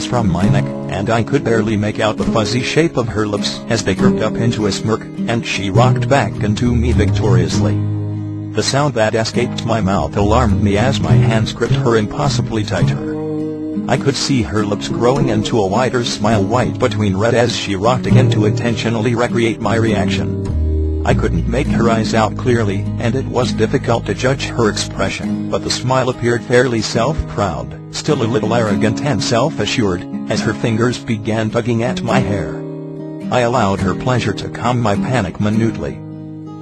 from my neck, and I could barely make out the fuzzy shape of her lips as they curved up into a smirk, and she rocked back into me victoriously. The sound that escaped my mouth alarmed me as my hands gripped her impossibly tighter. I could see her lips growing into a wider smile, white between red, as she rocked again to intentionally recreate my reaction. I couldn't make her eyes out clearly, and it was difficult to judge her expression, but the smile appeared fairly self-proud, still a little arrogant and self-assured, as her fingers began tugging at my hair. I allowed her pleasure to calm my panic minutely.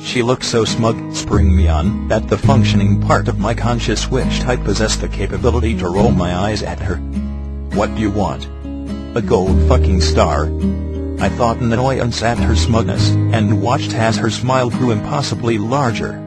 She looked so smug, spurring me on, that the functioning part of my conscious wished I possessed the capability to roll my eyes at her. "What do you want? A gold fucking star?" I thought in annoyance at her smugness, and watched as her smile grew impossibly larger.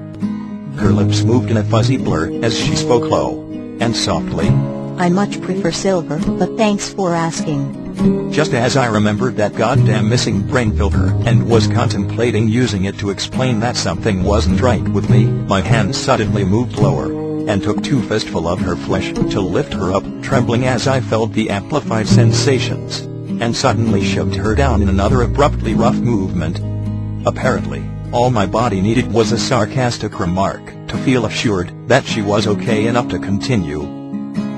Her lips moved in a fuzzy blur as she spoke low and softly. "I much prefer silver, but thanks for asking." Just as I remembered that goddamn missing brain filter and was contemplating using it to explain that something wasn't right with me, my hand suddenly moved lower, and took two fistfuls of her flesh to lift her up, trembling as I felt the amplified sensations, and suddenly shoved her down in another abruptly rough movement. Apparently, all my body needed was a sarcastic remark to feel assured that she was okay enough to continue.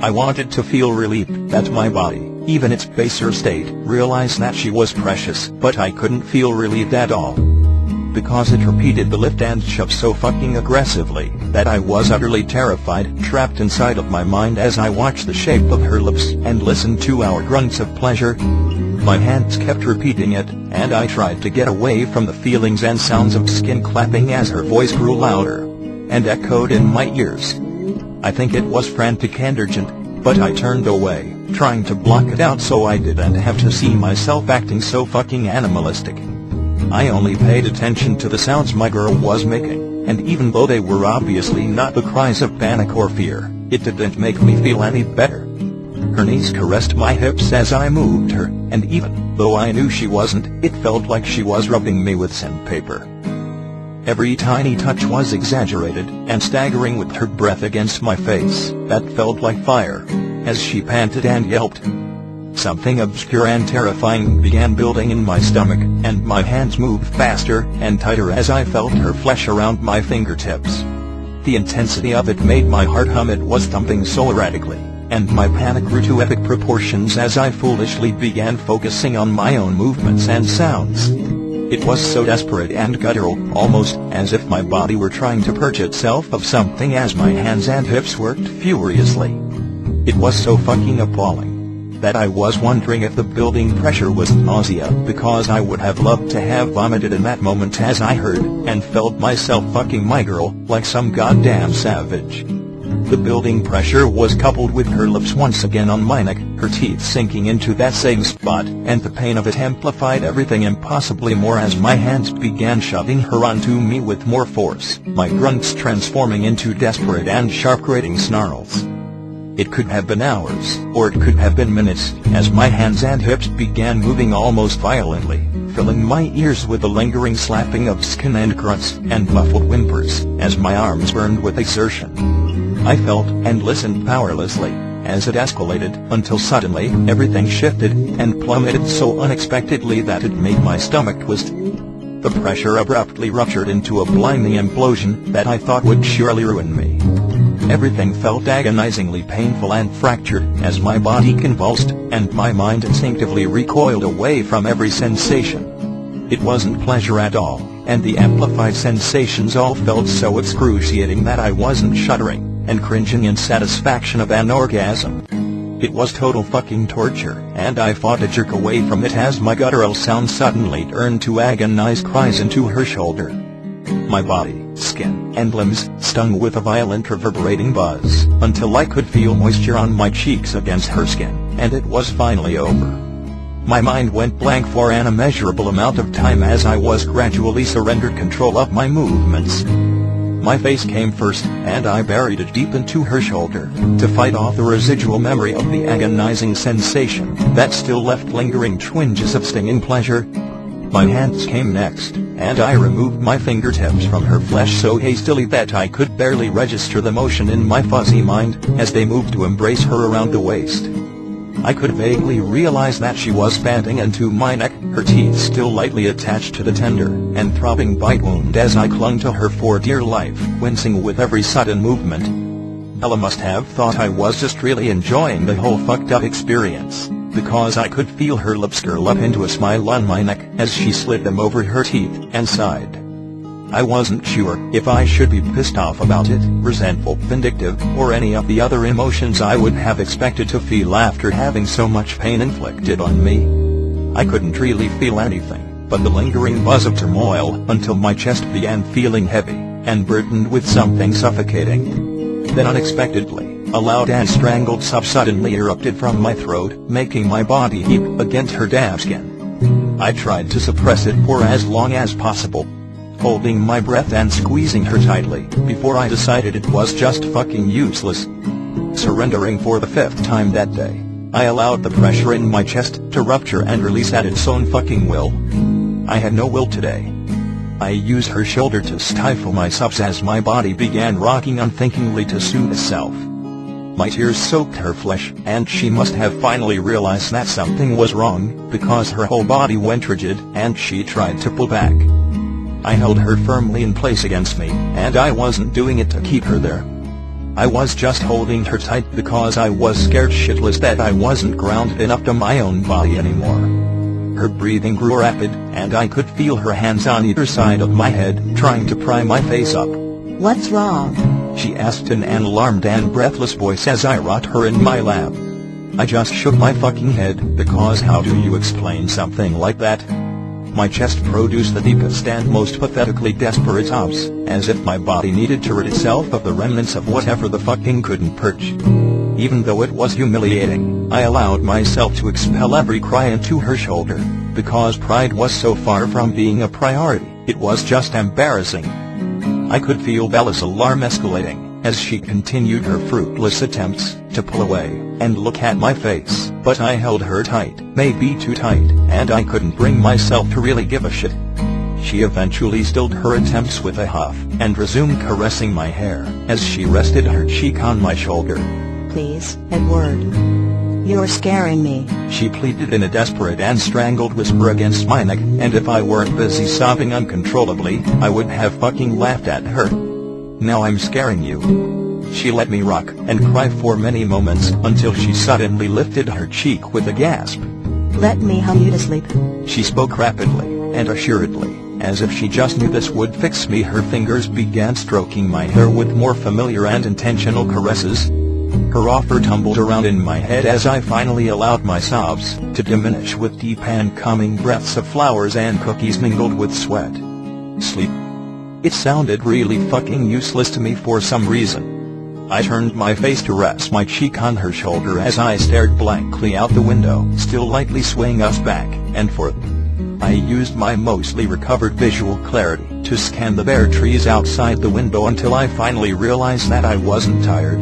I wanted to feel relieved that my body, even its baser state, realized that she was precious, but I couldn't feel relieved at all. Because it repeated the lift and shove so fucking aggressively, that I was utterly terrified, trapped inside of my mind as I watched the shape of her lips and listened to our grunts of pleasure. My hands kept repeating it, and I tried to get away from the feelings and sounds of skin clapping as her voice grew louder and echoed in my ears. I think it was frantic and urgent, but I turned away, trying to block it out so I didn't have to see myself acting so fucking animalistic. I only paid attention to the sounds my girl was making, and even though they were obviously not the cries of panic or fear, it didn't make me feel any better. Her knees caressed my hips as I moved her, and even though I knew she wasn't, it felt like she was rubbing me with sandpaper. Every tiny touch was exaggerated and staggering, with her breath against my face that felt like fire, as she panted and yelped. Something obscure and terrifying began building in my stomach, and my hands moved faster and tighter as I felt her flesh around my fingertips. The intensity of it made my heart hum. It was thumping so erratically, and my panic grew to epic proportions as I foolishly began focusing on my own movements and sounds. It was so desperate and guttural, almost as if my body were trying to purge itself of something as my hands and hips worked furiously. It was so fucking appalling that I was wondering if the building pressure was nausea, because I would have loved to have vomited in that moment as I heard and felt myself fucking my girl like some goddamn savage. The building pressure was coupled with her lips once again on my neck, her teeth sinking into that same spot, and the pain of it amplified everything impossibly more as my hands began shoving her onto me with more force, my grunts transforming into desperate and sharp grating snarls. It could have been hours, or it could have been minutes, as my hands and hips began moving almost violently, filling my ears with the lingering slapping of skin and grunts and muffled whimpers, as my arms burned with exertion. I felt and listened powerlessly as it escalated, until suddenly everything shifted and plummeted so unexpectedly that it made my stomach twist. The pressure abruptly ruptured into a blinding implosion that I thought would surely ruin me. Everything felt agonizingly painful and fractured as my body convulsed, and my mind instinctively recoiled away from every sensation. It wasn't pleasure at all, and the amplified sensations all felt so excruciating that I wasn't shuddering and cringing in satisfaction of an orgasm. It was total fucking torture, and I fought to jerk away from it as my guttural sound suddenly turned to agonized cries into her shoulder. My body, skin, and limbs stung with a violent reverberating buzz, until I could feel moisture on my cheeks against her skin, and it was finally over. My mind went blank for an immeasurable amount of time as I was gradually surrendered control of my movements. My face came first, and I buried it deep into her shoulder, to fight off the residual memory of the agonizing sensation that still left lingering twinges of stinging pleasure. My hands came next, and I removed my fingertips from her flesh so hastily that I could barely register the motion in my fuzzy mind as they moved to embrace her around the waist. I could vaguely realize that she was panting into my neck, her teeth still lightly attached to the tender and throbbing bite wound as I clung to her for dear life, wincing with every sudden movement. Ella must have thought I was just really enjoying the whole fucked up experience, because I could feel her lips curl up into a smile on my neck as she slid them over her teeth and sighed. I wasn't sure if I should be pissed off about it, resentful, vindictive, or any of the other emotions I would have expected to feel after having so much pain inflicted on me. I couldn't really feel anything but the lingering buzz of turmoil until my chest began feeling heavy and burdened with something suffocating. Then unexpectedly, a loud and strangled sob suddenly erupted from my throat, making my body heap against her damp skin. I tried to suppress it for as long as possible, holding my breath and squeezing her tightly, before I decided it was just fucking useless. Surrendering for the 5th time that day, I allowed the pressure in my chest to rupture and release at its own fucking will. I had no will today. I used her shoulder to stifle my sobs as my body began rocking unthinkingly to soothe itself. My tears soaked her flesh, and she must have finally realized that something was wrong, because her whole body went rigid and she tried to pull back. I held her firmly in place against me, and I wasn't doing it to keep her there. I was just holding her tight because I was scared shitless that I wasn't grounded enough to my own body anymore. Her breathing grew rapid, and I could feel her hands on either side of my head, trying to pry my face up. What's wrong? She asked in an alarmed and breathless voice as I rocked her in my lap. I just shook my fucking head, because how do you explain something like that? My chest produced the deepest and most pathetically desperate sobs, as if my body needed to rid itself of the remnants of whatever the fucking couldn't purge. Even though it was humiliating, I allowed myself to expel every cry into her shoulder, because pride was so far from being a priority, it was just embarrassing. I could feel Bella's alarm escalating, as she continued her fruitless attempts to pull away and look at my face, but I held her tight, maybe too tight, and I couldn't bring myself to really give a shit. She eventually stilled her attempts with a huff, and resumed caressing my hair, as she rested her cheek on my shoulder. Please, Edward. You're scaring me. She pleaded in a desperate and strangled whisper against my neck, and if I weren't busy sobbing uncontrollably, I would have fucking laughed at her. Now I'm scaring you. She let me rock and cry for many moments until she suddenly lifted her cheek with a gasp. Let me hum you to sleep. She spoke rapidly and assuredly, as if she just knew this would fix me. Her fingers began stroking my hair with more familiar and intentional caresses. Her offer tumbled around in my head as I finally allowed my sobs to diminish with deep and calming breaths of flowers and cookies mingled with sweat. Sleep. It sounded really fucking useless to me for some reason. I turned my face to rest my cheek on her shoulder as I stared blankly out the window, still lightly swaying us back and forth. I used my mostly recovered visual clarity to scan the bare trees outside the window until I finally realized that I wasn't tired.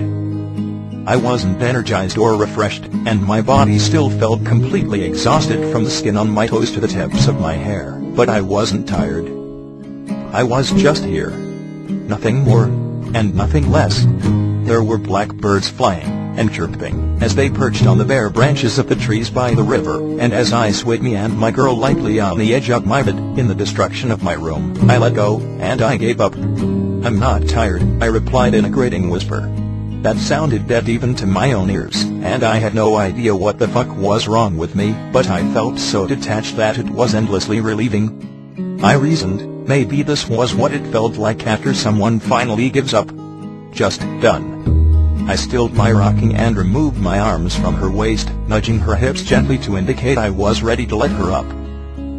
I wasn't energized or refreshed, and my body still felt completely exhausted from the skin on my toes to the tips of my hair, but I wasn't tired. I was just here. Nothing more, and nothing less. There were blackbirds flying and chirping as they perched on the bare branches of the trees by the river, and as I swayed me and my girl lightly on the edge of my bed in the destruction of my room, I let go, and I gave up. I'm not tired, I replied in a grating whisper. That sounded dead even to my own ears, and I had no idea what the fuck was wrong with me, but I felt so detached that it was endlessly relieving. I reasoned, maybe this was what it felt like after someone finally gives up. Just done. I stilled my rocking and removed my arms from her waist, nudging her hips gently to indicate I was ready to let her up.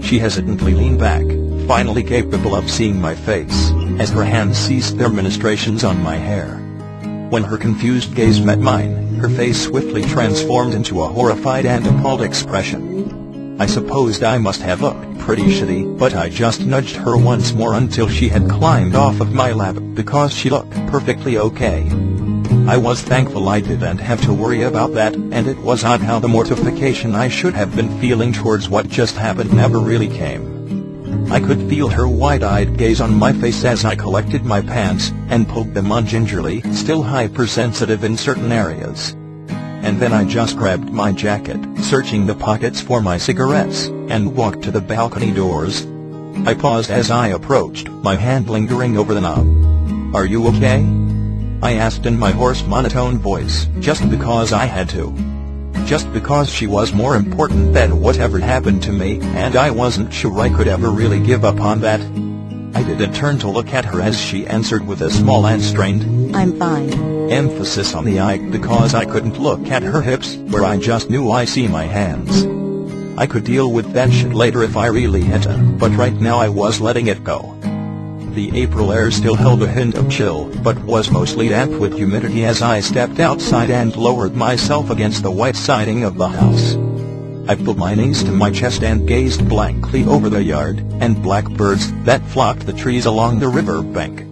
She hesitantly leaned back, finally capable of seeing my face, as her hands ceased their ministrations on my hair. When her confused gaze met mine, her face swiftly transformed into a horrified and appalled expression. I supposed I must have looked pretty shitty, but I just nudged her once more until she had climbed off of my lap, because she looked perfectly okay. I was thankful I didn't have to worry about that, and it was odd how the mortification I should have been feeling towards what just happened never really came. I could feel her wide-eyed gaze on my face as I collected my pants and pulled them on gingerly, still hypersensitive in certain areas. and then I just grabbed my jacket, searching the pockets for my cigarettes, and walked to the balcony doors. I paused as I approached, my hand lingering over the knob. "Are you okay?" I asked in my hoarse monotone voice, just because I had to. Just because she was more important than whatever happened to me, and I wasn't sure I could ever really give up on that. I didn't turn to look at her as she answered with a small and strained, "I'm fine." emphasis on the I, because I couldn't look at her hips, where I just knew I see my hands. I could deal with that shit later if I really had to, but right now I was letting it go. The April air still held a hint of chill, but was mostly damp with humidity as I stepped outside and lowered myself against the white siding of the house. I pulled my knees to my chest and gazed blankly over the yard, and blackbirds that flocked the trees along the river bank.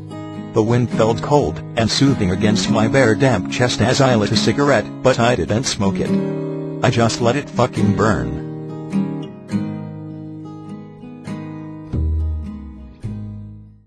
The wind felt cold and soothing against my bare damp chest as I lit a cigarette, but I didn't smoke it. I just let it fucking burn.